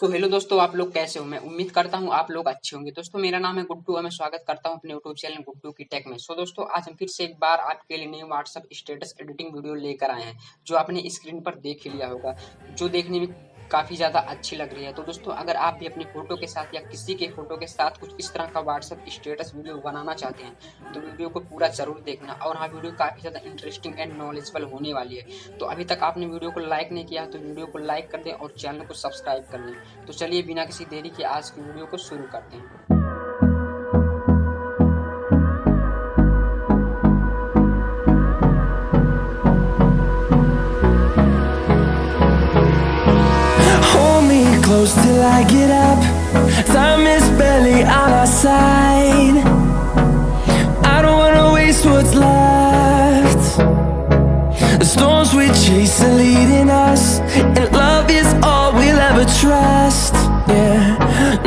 तो हेलो दोस्तों, आप लोग कैसे हो? मैं उम्मीद करता हूँ आप लोग अच्छे होंगे। दोस्तों मेरा नाम है गुड्डू और मैं स्वागत करता हूँ अपने यूट्यूब चैनल गुड्डू की टेक में। दोस्तों आज हम फिर से एक बार आपके लिए new WhatsApp status editing video लेकर आए हैं, जो आपने स्क्रीन पर देख ही लिया होगा, जो देखने में काफी ज्यादा अच्छी लग रही है। तो दोस्तों अगर आप भी अपनी फोटो के साथ या किसी के फोटो के साथ कुछ इस तरह का व्हाट्सएप स्टेटस वीडियो बनाना चाहते हैं तो वीडियो को पूरा जरूर देखना। और हाँ, वीडियो काफी ज्यादा इंटरेस्टिंग एंड नॉलेजेबल होने वाली है। तो अभी तक आपने वीडियो को लाइक नहीं किया तो वीडियो को लाइक कर दें और चैनल को सब्सक्राइब कर लें। तो चलिए बिना किसी देरी के आज की वीडियो को शुरू करते हैं। Close till I get up. Time is barely on our side. I don't wanna waste what's left. The storms we chase are leading us, and love is all we'll ever trust. Yeah,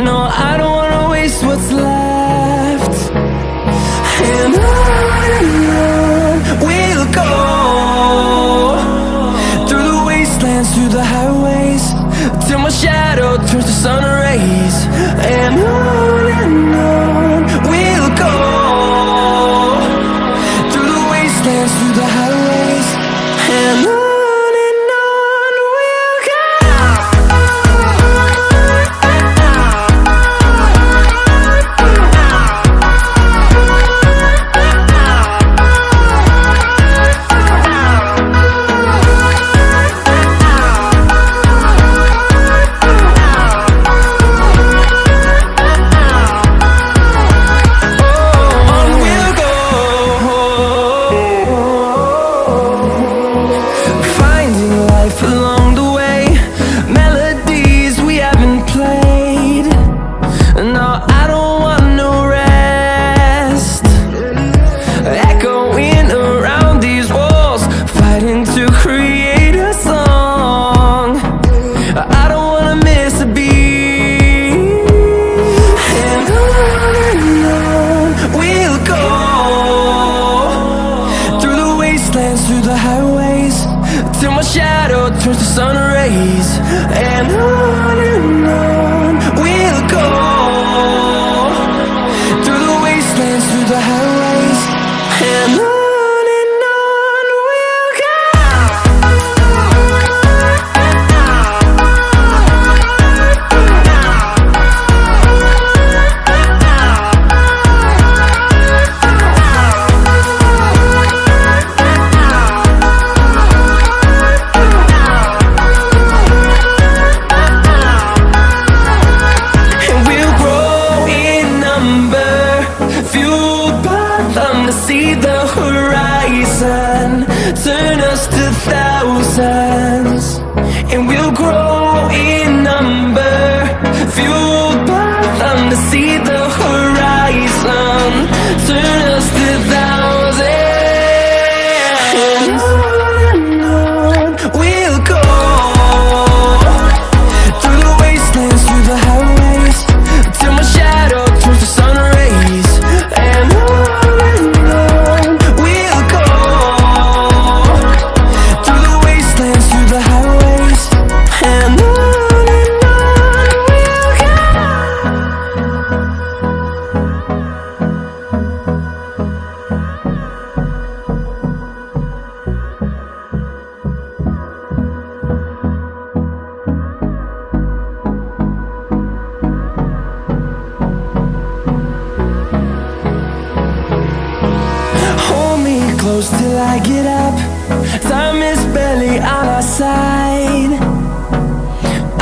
no, I don't wanna waste what's left. And on we'll go, through the wastelands, through the highways, till my shadow turns to sun rays. And on we'll go, through the wastelands, through the highways. And on we'll go. Along the way, melodies we haven't played. No, I don't want no rest. Echoing around these walls, fighting to create a song. I don't wanna miss a beat. And on we'll go, through the wastelands, through the highways, till my shadow turns to sun rays. And on we'll go, through the wastelands, through the highways. And on we'll go. See the horizon, turn us to thousands, and we'll grow in number, fueled by them to see the horizon, turn us to thousands. And on we'll go, through the wastelands, through the highways, till my shadow turns to sun rays. And close till I get up. Time is barely on our side.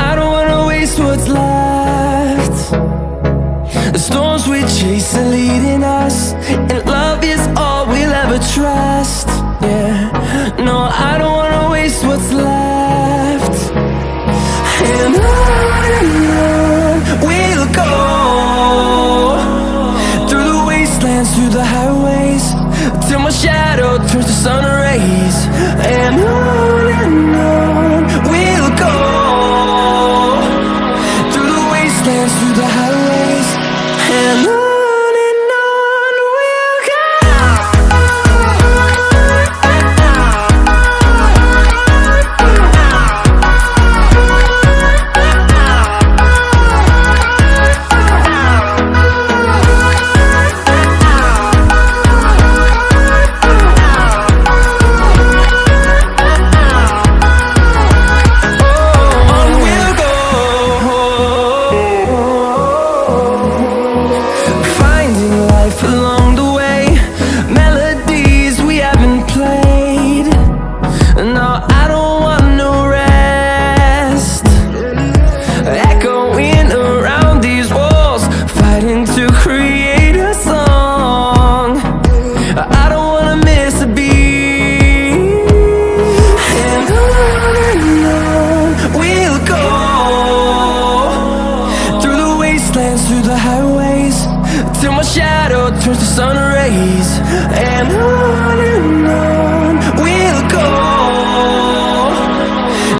I don't wanna waste what's left. The storms we chase are leading us, and love is all we'll ever trust. Yeah, no, I don't wanna waste what's left. And on we'll go, through the wastelands, through the highways, till my shadow turns to sun rays. And on we'll go, through the wastelands, through the highways. And on we'll go. breeze.